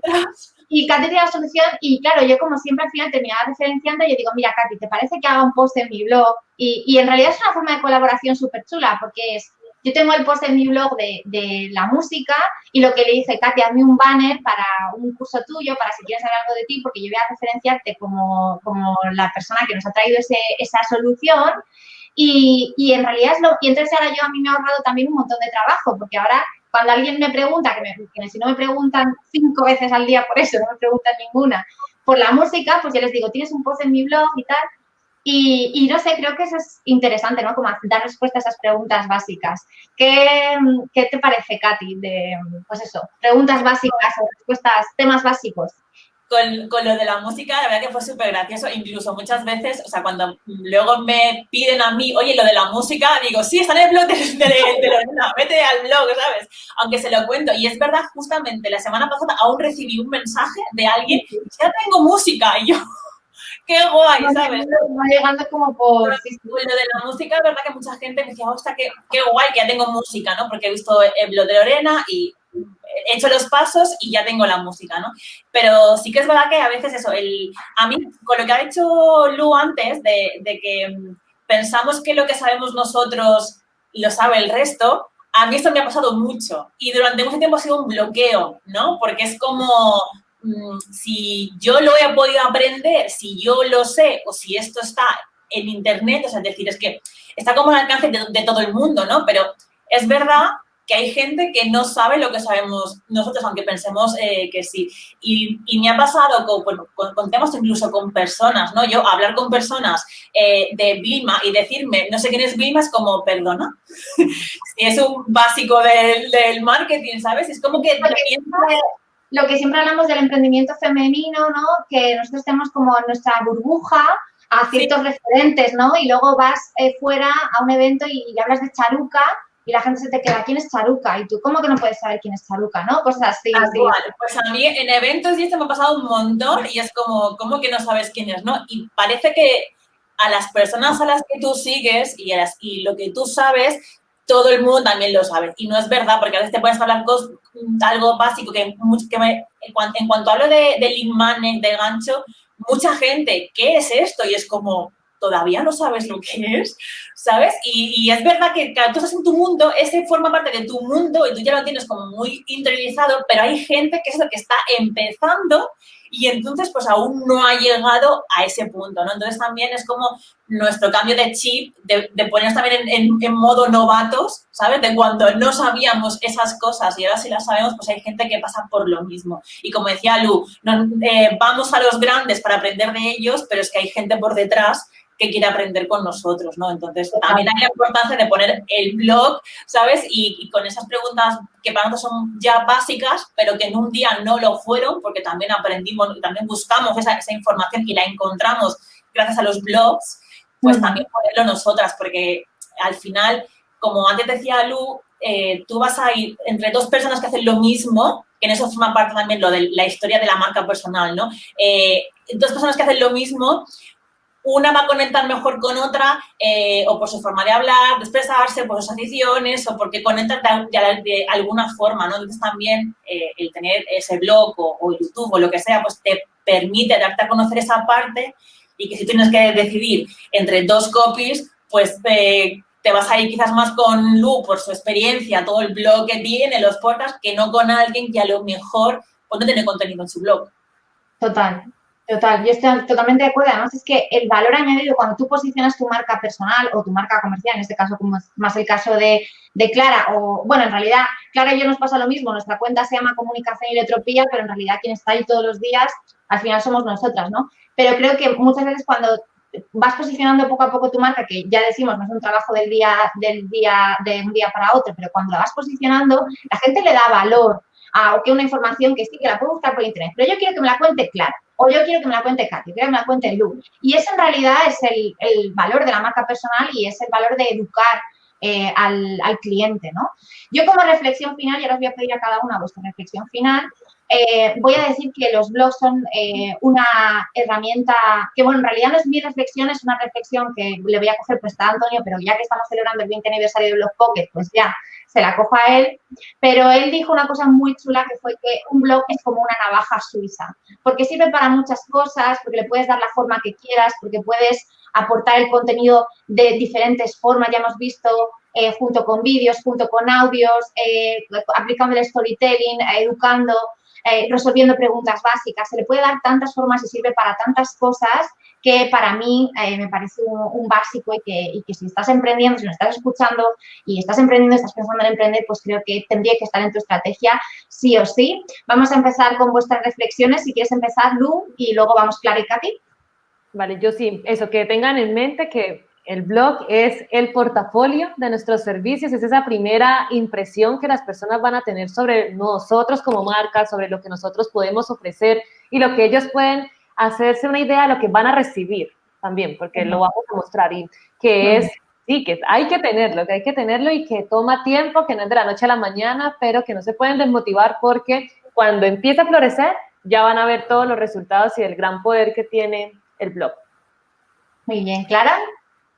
y Katy tiene la solución y claro, yo como siempre al final terminaba referenciando y yo digo, mira Katy, ¿te parece que haga un post en mi blog? Y en realidad es una forma de colaboración súper chula porque es, yo tengo el post en mi blog de la música y lo que le dice, Katy, hazme un banner para un curso tuyo, para si quieres saber algo de ti, porque yo voy a referenciarte como la persona que nos ha traído esa solución. Y en realidad y entonces ahora yo a mí me ha ahorrado también un montón de trabajo, porque ahora cuando alguien me pregunta, que si no me preguntan 5 veces al día por eso, no me preguntan ninguna, por la música, pues yo les digo, tienes un post en mi blog y tal. Y no sé, creo que eso es interesante, ¿no? Como dar respuesta a esas preguntas básicas. ¿Qué te parece, Katy, de, pues eso, preguntas básicas o respuestas, temas básicos? Con lo de la música, la verdad que fue súper gracioso. Incluso muchas veces, o sea, cuando luego me piden a mí, oye, lo de la música, digo, sí, está en el blog de Lorena, vete al blog, ¿sabes? Aunque se lo cuento. Y es verdad, justamente la semana pasada aún recibí un mensaje de alguien, ya tengo música, y yo, qué guay, ¿sabes? Va llegando como por... Sí, lo de la música, es verdad que mucha gente me decía, hostia, qué guay que ya tengo música, ¿no? Porque he visto el blog de Lorena y he hecho los pasos y ya tengo la música, ¿no? Pero sí que es verdad que a veces eso, a mí, con lo que ha dicho Lu antes, de que pensamos que lo que sabemos nosotros lo sabe el resto, a mí esto me ha pasado mucho y durante mucho tiempo ha sido un bloqueo, ¿no? Porque es como, si yo lo he podido aprender, si yo lo sé o si esto está en internet, o sea, es decir, es que está como al alcance de todo el mundo, ¿no? Pero es verdad que hay gente que no sabe lo que sabemos nosotros, aunque pensemos que sí. Y me ha pasado con temas, incluso con personas, ¿no? Yo hablar con personas de Vilma y decirme, no sé quién es Vilma, es como, perdona, es un básico del marketing, ¿sabes? Es como que... Lo que siempre hablamos del emprendimiento femenino, ¿no? Que nosotros tenemos como nuestra burbuja a ciertos referentes, ¿no? Y luego vas fuera a un evento y hablas de Charuca y la gente se te queda, ¿quién es Charuca? Y tú, ¿cómo que no puedes saber quién es Charuca, no? Cosas así. Tal cual. Pues a mí en eventos y esto me ha pasado un montón y es como, ¿cómo que no sabes quién es, no? Y parece que a las personas a las que tú sigues y lo que tú sabes, todo el mundo también lo sabe. Y no es verdad, porque a veces te puedes hablar algo básico en cuanto hablo de lead magnet, de gancho, mucha gente, ¿qué es esto? Y es como, todavía no sabes lo que es, ¿sabes? Y es verdad que tú estás en tu mundo, ese forma parte de tu mundo y tú ya lo tienes como muy interiorizado, pero hay gente que es lo que está empezando y entonces pues aún no ha llegado a ese punto, ¿no? Entonces también es como nuestro cambio de chip, de ponernos también en modo novatos, ¿sabes? De cuando no sabíamos esas cosas y ahora sí las sabemos, pues hay gente que pasa por lo mismo. Y como decía Lu, vamos a los grandes para aprender de ellos, pero es que hay gente por detrás que quiere aprender con nosotros, ¿no? Entonces, también hay la importancia de poner el blog, ¿sabes? Y con esas preguntas que para nosotros son ya básicas, pero que en un día no lo fueron, porque también aprendimos, también buscamos esa información y la encontramos gracias a los blogs, pues también ponerlo nosotras, porque al final, como antes decía Lu, tú vas a ir entre dos personas que hacen lo mismo, que en eso forma parte también lo de la historia de la marca personal, ¿no? Dos personas que hacen lo mismo, una va a conectar mejor con otra o por su forma de hablar, de expresarse, por sus aficiones o porque conectan de alguna forma, ¿no? Entonces también el tener ese blog o YouTube o lo que sea, pues te permite darte a conocer esa parte y que si tienes que decidir entre dos copies, pues te vas a ir quizás más con Lu por su experiencia, todo el blog que tiene, los podcasts, que no con alguien que a lo mejor pues, no tiene contenido en su blog. Total. Yo estoy totalmente de acuerdo. Además, es que el valor añadido cuando tú posicionas tu marca personal o tu marca comercial, en este caso, como es más el caso de Clara, o bueno, en realidad, Clara y yo nos pasa lo mismo. Nuestra cuenta se llama Comunicación y Letropía, pero en realidad quien está ahí todos los días, al final somos nosotras, ¿no? Pero creo que muchas veces cuando vas posicionando poco a poco tu marca, que ya decimos, no es un trabajo de un día para otro, pero cuando la vas posicionando, la gente le da valor a una información que sí, que la puedo buscar por internet, pero yo quiero que me la cuente Clara. O yo quiero que me la cuente Katy, quiero que me la cuente Lu. Y eso en realidad es el valor de la marca personal y es el valor de educar al cliente, ¿no? Yo como reflexión final, y ahora os voy a pedir a cada una vuestra reflexión final, voy a decir que los blogs son una herramienta que, bueno, en realidad no es mi reflexión, es una reflexión que le voy a coger prestada a Antonio, pero ya que estamos celebrando el 20 aniversario de Blog Pocket, pues ya se la cojo a él. Pero él dijo una cosa muy chula que fue que un blog es como una navaja suiza, porque sirve para muchas cosas, porque le puedes dar la forma que quieras, porque puedes aportar el contenido de diferentes formas, ya hemos visto, junto con vídeos, junto con audios, aplicando el storytelling, educando, resolviendo preguntas básicas. Se le puede dar tantas formas y sirve para tantas cosas que para mí me parece un básico y que si estás emprendiendo, si nos estás escuchando y estás emprendiendo, estás pensando en emprender, pues creo que tendría que estar en tu estrategia sí o sí. Vamos a empezar con vuestras reflexiones. Si quieres empezar, Lu, y luego vamos Clara y Katy. Vale, yo sí, eso, que tengan en mente que el blog es el portafolio de nuestros servicios, es esa primera impresión que las personas van a tener sobre nosotros como marca, sobre lo que nosotros podemos ofrecer y lo que ellos pueden hacerse una idea de lo que van a recibir también, porque lo vamos a mostrar y que es, sí, que hay que tenerlo y que toma tiempo, que no es de la noche a la mañana, pero que no se pueden desmotivar porque cuando empieza a florecer ya van a ver todos los resultados y el gran poder que tiene el blog. Muy bien, Clara.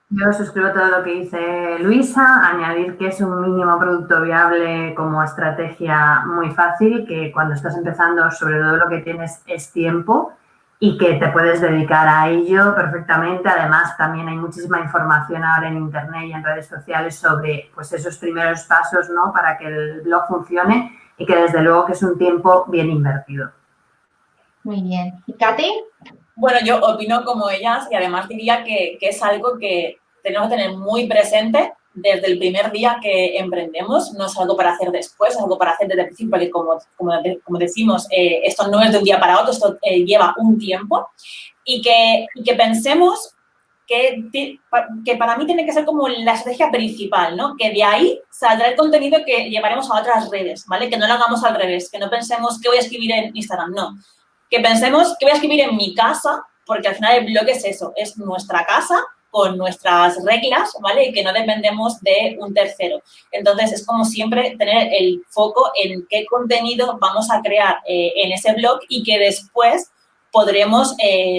Yo suscribo todo lo que dice Luisa, añadir que es un mínimo producto viable como estrategia muy fácil, que cuando estás empezando sobre todo lo que tienes es tiempo y que te puedes dedicar a ello perfectamente. Además, también hay muchísima información ahora en internet y en redes sociales sobre pues, esos primeros pasos, ¿no? Para que el blog funcione y que desde luego que es un tiempo bien invertido. Muy bien. ¿Y Katy? Bueno, yo opino como ellas y además diría que es algo que tenemos que tener muy presente desde el primer día que emprendemos. No es algo para hacer después, es algo para hacer desde el principio, porque como decimos, esto no es de un día para otro, esto lleva un tiempo. Y que pensemos que para mí tiene que ser como la estrategia principal, ¿no? Que de ahí saldrá el contenido que llevaremos a otras redes, ¿vale? Que no lo hagamos al revés, que no pensemos qué voy a escribir en Instagram, no. Que pensemos qué voy a escribir en mi casa porque al final el blog es eso, es nuestra casa con nuestras reglas, ¿vale? Y que no dependemos de un tercero. Entonces, es como siempre tener el foco en qué contenido vamos a crear en ese blog y que después podremos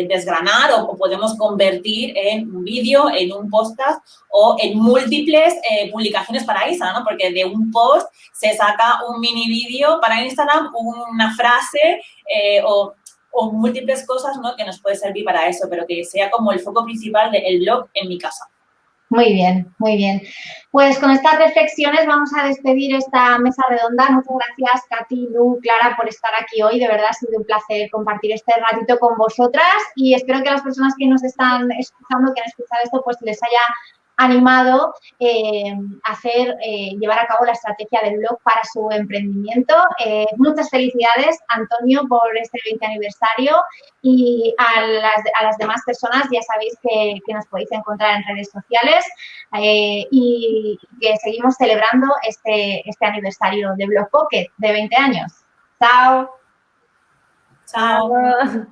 desgranar o podemos convertir en un vídeo, en un podcast o en múltiples publicaciones para Instagram, ¿no? Porque de un post se saca un mini vídeo para Instagram, una frase o múltiples cosas, ¿no? Que nos puede servir para eso, pero que sea como el foco principal del blog en mi casa. Muy bien, muy bien. Pues con estas reflexiones vamos a despedir esta mesa redonda. Muchas gracias, Katy, Lu, Clara, por estar aquí hoy. De verdad ha sido un placer compartir este ratito con vosotras y espero que las personas que nos están escuchando, que han escuchado esto, pues les haya animado llevar a cabo la estrategia del blog para su emprendimiento. Muchas felicidades, Antonio, por este 20 aniversario y a las demás personas ya sabéis que nos podéis encontrar en redes sociales y que seguimos celebrando este aniversario de Blog Pocket de 20 años. Chao. Chao.